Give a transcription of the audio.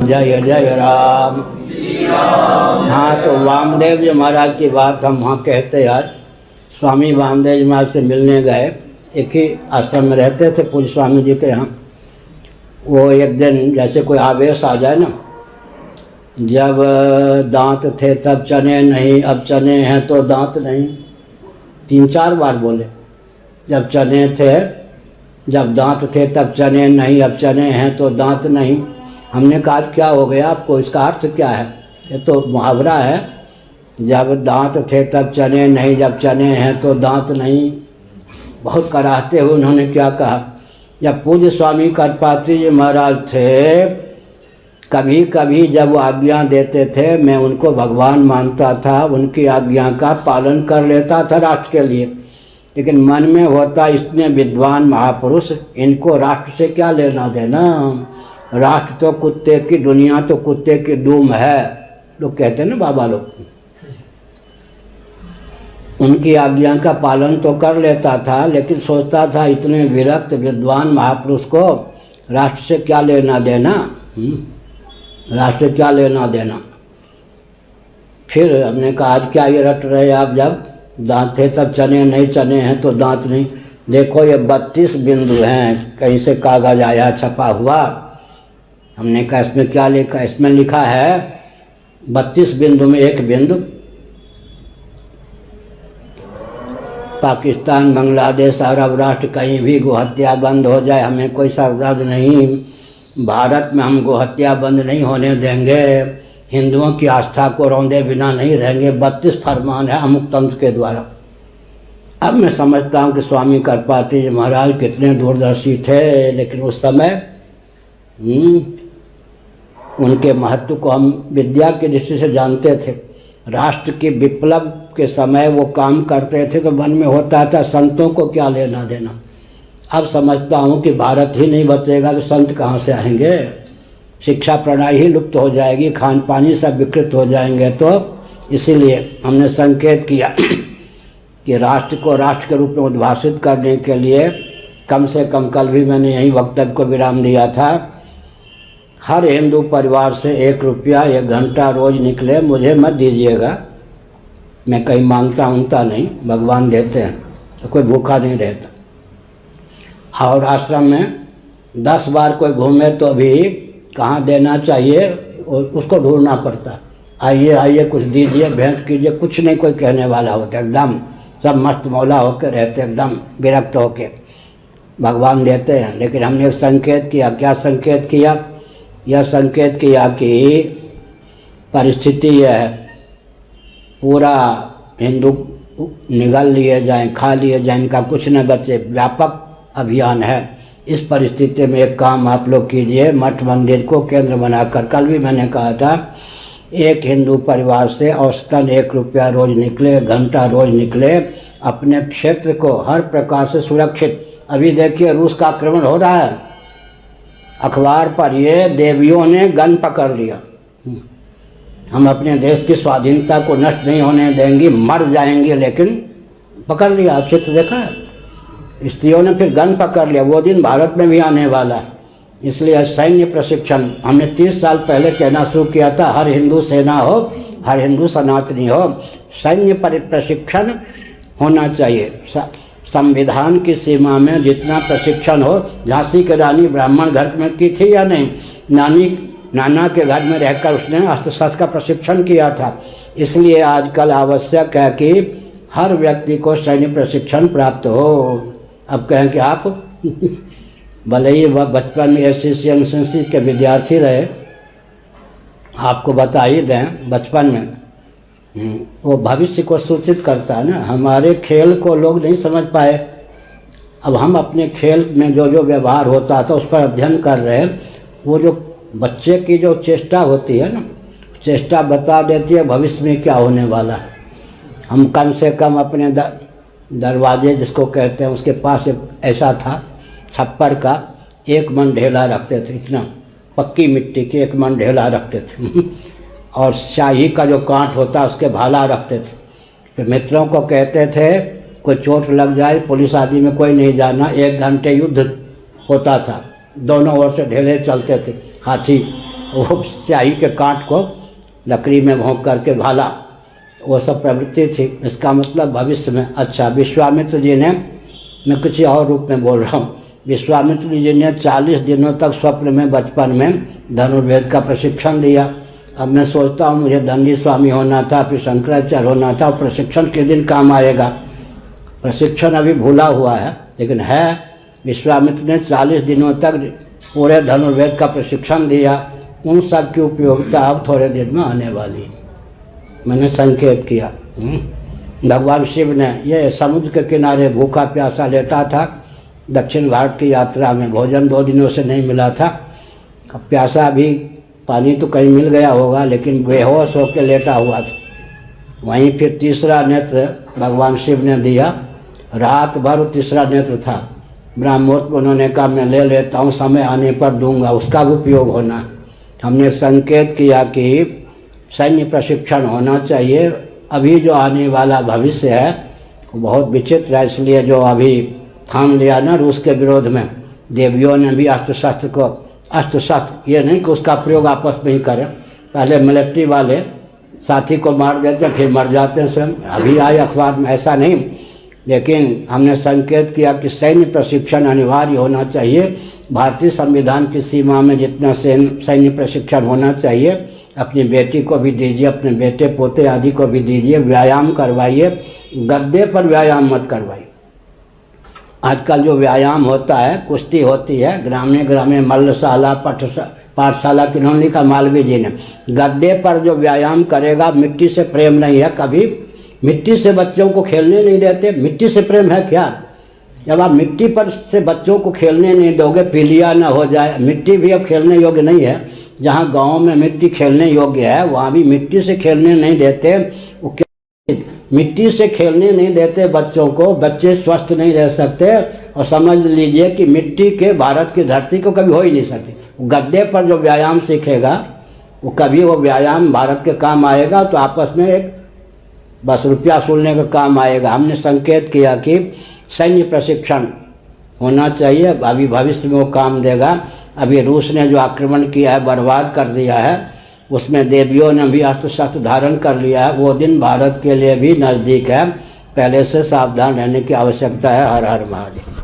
जय जय राम। हाँ, तो वामदेव जी महाराज की बात हम वहाँ कहते आज। स्वामी वामदेव जी महाराज से मिलने गए, एक ही आश्रम में रहते थे पूज्य स्वामी जी के यहाँ। वो एक दिन जैसे कोई आवेश आ जाए ना, जब दांत थे तब चने नहीं, अब चने हैं तो दांत नहीं, 3-4 बार बोले। जब चने थे, जब दांत थे तब चने नहीं, अब चने हैं तो दांत नहीं। हमने कहा क्या हो गया आपको, इसका अर्थ क्या है? ये तो मुहावरा है, जब दांत थे तब चने नहीं, जब चने हैं तो दांत नहीं। बहुत कराहते हुए उन्होंने क्या कहा, जब पूज्य स्वामी करपात्री जी महाराज थे, कभी कभी जब वो आज्ञा देते थे मैं उनको भगवान मानता था, उनकी आज्ञा का पालन कर लेता था राष्ट्र के लिए। लेकिन मन में होता इतने विद्वान महापुरुष, इनको राष्ट्र से क्या लेना देना, राष्ट्र तो कुत्ते की, दुनिया तो कुत्ते की डूम है, लोग कहते हैं ना बाबा लोग। उनकी आज्ञा का पालन तो कर लेता था, लेकिन सोचता था इतने विरक्त विद्वान महापुरुष को राष्ट्र से क्या लेना देना, राष्ट्र से क्या लेना देना। फिर हमने कहा आज क्या ये रट रहे आप, जब दांत थे तब चने नहीं, चने हैं तो दांत नहीं। देखो ये 32 बिंदु हैं, कहीं से कागज आया छपा हुआ। हमने कहा इसमें क्या लिखा, इसमें लिखा है 32 बिंदु में एक बिंदु पाकिस्तान, बांग्लादेश, अरब राष्ट्र कहीं भी गोहत्या बंद हो जाए हमें कोई सरदर्द नहीं। भारत में हम गोहत्या बंद नहीं होने देंगे, हिंदुओं की आस्था को रौंदे बिना नहीं रहेंगे। 32 फरमान है अमुक तंत्र के द्वारा। अब मैं समझता हूँ कि स्वामी करपात्री जी महाराज कितने दूरदर्शी थे, लेकिन उस समय उनके महत्व को हम विद्या की दृष्टि से जानते थे। राष्ट्र के विप्लव के समय वो काम करते थे तो मन में होता था संतों को क्या लेना देना। अब समझता हूँ कि भारत ही नहीं बचेगा तो संत कहाँ से आएंगे, शिक्षा प्रणाली ही लुप्त हो जाएगी, खान पानी सब विकृत हो जाएंगे। तो इसीलिए हमने संकेत किया कि राष्ट्र को राष्ट्र के रूप में उद्भाषित करने के लिए कम से कम, कल भी मैंने यही वक्तव्य को विराम दिया था, हर हिंदू परिवार से 1 रुपया 1 घंटा रोज निकले, मुझे मत दीजिएगा, मैं कहीं मांगता उंगता नहीं, भगवान देते हैं तो कोई भूखा नहीं रहता। और आश्रम में 10 बार कोई घूमे तो भी कहाँ देना चाहिए उसको ढूंढना पड़ता। आइए आइए कुछ दीजिए, भेंट कीजिए, कुछ नहीं कोई कहने वाला होता, एकदम सब मस्त मौला होकर रहते, एकदम विरक्त होके भगवान देते हैं। लेकिन हमने एक संकेत किया, क्या संकेत किया, यह संकेत किया कि परिस्थिति यह है, पूरा हिंदू निगल लिए जाएं, खा लिए जाएं, इनका कुछ न बचे, व्यापक अभियान है। इस परिस्थिति में एक काम आप लोग कीजिए, मठ मंदिर को केंद्र बनाकर, कल भी मैंने कहा था, एक हिंदू परिवार से औसतन 1 रुपया रोज निकले, 1 घंटा रोज निकले, अपने क्षेत्र को हर प्रकार से सुरक्षित। अभी देखिए रूस का आक्रमण हो रहा है, अखबार पर ये देवियों ने गन पकड़ लिया, हम अपने देश की स्वाधीनता को नष्ट नहीं होने देंगे, मर जाएंगे, लेकिन पकड़ लिया। चित्र देखा है, स्त्रियों ने फिर गन पकड़ लिया। वो दिन भारत में भी आने वाला है, इसलिए सैन्य प्रशिक्षण हमने 30 साल पहले कहना शुरू किया था, हर हिंदू सेना हो, हर हिंदू सनातनी हो, सैन्य प्रशिक्षण होना चाहिए। संविधान की सीमा में जितना प्रशिक्षण हो, झांसी की रानी ब्राह्मण घर में की थी या नहीं, नाना के घर में रहकर उसने अस्त्र शस्त्र का प्रशिक्षण किया था। इसलिए आजकल आवश्यक है कि हर व्यक्ति को सैन्य प्रशिक्षण प्राप्त हो। अब कहें कि आप भले ही बचपन में एसएससी एनएसएस के विद्यार्थी रहे, आपको बता ही दें बचपन में वो भविष्य को सूचित करता है ना। हमारे खेल को लोग नहीं समझ पाए, अब हम अपने खेल में जो जो व्यवहार होता था उस पर अध्ययन कर रहे हैं। वो जो बच्चे की जो चेष्टा होती है ना, चेष्टा बता देती है भविष्य में क्या होने वाला है। हम कम से कम अपने दरवाजे जिसको कहते हैं उसके पास एक ऐसा था छप्पर का, 1 मन ढेला रखते थे, इतना पक्की मिट्टी की 1 मन ढेला रखते थे और शाही का जो कांट होता उसके भाला रखते थे। फिर मित्रों को कहते थे कोई चोट लग जाए पुलिस आदि में कोई नहीं जाना, 1 घंटे युद्ध होता था, दोनों ओर से ढेले चलते थे, हाथी वो स्याही के कांट को लकड़ी में भोंक करके भाला, वो सब प्रवृत्ति थी। इसका मतलब भविष्य में। अच्छा, विश्वामित्र जी ने, मैं किसी और रूप में बोल रहा हूँ, विश्वामित्र जी ने 40 दिनों तक स्वप्न में बचपन में धनुर्वेद का प्रशिक्षण दिया। अब मैं सोचता हूँ मुझे दंडी स्वामी होना था, फिर शंकराचार्य होना था, प्रशिक्षण के दिन काम आएगा। प्रशिक्षण अभी भूला हुआ है, लेकिन है। विश्वामित्र ने 40 दिनों तक पूरे धनुर्वेद का प्रशिक्षण दिया। उन सब की उपयोगिता अब थोड़े दिन में आने वाली, मैंने संकेत किया। भगवान शिव ने ये समुद्र के किनारे भूखा प्यासा लेटा था, दक्षिण भारत की यात्रा में भोजन 2 दिनों से नहीं मिला था। अब प्यासा भी, पानी तो कहीं मिल गया होगा, लेकिन बेहोश होकर लेटा हुआ था। वहीं फिर तीसरा नेत्र भगवान शिव ने दिया, रात भर तीसरा नेत्र था। ब्रह्मोत्त उन्होंने कहा मैं ले लेता हूँ, समय आने पर दूंगा, उसका भी उपयोग होना। हमने संकेत किया कि सैन्य प्रशिक्षण होना चाहिए। अभी जो आने वाला भविष्य है वो बहुत विचित्र है, इसलिए जो अभी ठान लिया ना रूस के विरोध में, देवियों ने भी अस्त्र शस्त्र, ये नहीं कि उसका प्रयोग आपस में ही करें। पहले मिलिट्री वाले साथी को मार देते, फिर मर जाते हैं स्वयं। अभी आए अखबार में, ऐसा नहीं, लेकिन हमने संकेत किया कि सैन्य प्रशिक्षण अनिवार्य होना चाहिए। भारतीय संविधान की सीमा में जितना सैन्य प्रशिक्षण होना चाहिए, अपनी बेटी को भी दीजिए, अपने बेटे पोते आदि को भी दीजिए, व्यायाम करवाइए। गद्दे पर व्यायाम मत करवाइए। आजकल जो व्यायाम होता है, कुश्ती होती है, ग्रामीण मल्लशाला पाठशाला, किन्होंने लिखा, मालवीय जी ने। गद्दे पर जो व्यायाम करेगा, मिट्टी से प्रेम नहीं है। कभी मिट्टी से बच्चों को खेलने नहीं देते। मिट्टी से प्रेम है क्या? जब आप मिट्टी पर से बच्चों को खेलने नहीं दोगे, पीलिया ना हो जाए। मिट्टी भी अब खेलने योग्य नहीं है। जहाँ गांव में मिट्टी खेलने योग्य है, वहाँ भी मिट्टी से खेलने नहीं देते। वो क्या, मिट्टी से खेलने नहीं देते बच्चों को, बच्चे स्वस्थ नहीं रह सकते। और समझ लीजिए कि मिट्टी के भारत की धरती को कभी हो ही नहीं सकती। गद्दे पर जो व्यायाम सीखेगा, वो कभी वो व्यायाम भारत के काम आएगा तो आपस में एक बस रुपया सुनने का काम आएगा। हमने संकेत किया कि सैन्य प्रशिक्षण होना चाहिए, अभी भविष्य में वो काम देगा। अभी रूस ने जो आक्रमण किया है, बर्बाद कर दिया है, उसमें देवियों ने भी अस्त्र शस्त्र धारण कर लिया है। वो दिन भारत के लिए भी नज़दीक है, पहले से सावधान रहने की आवश्यकता है। हर हर महादेव।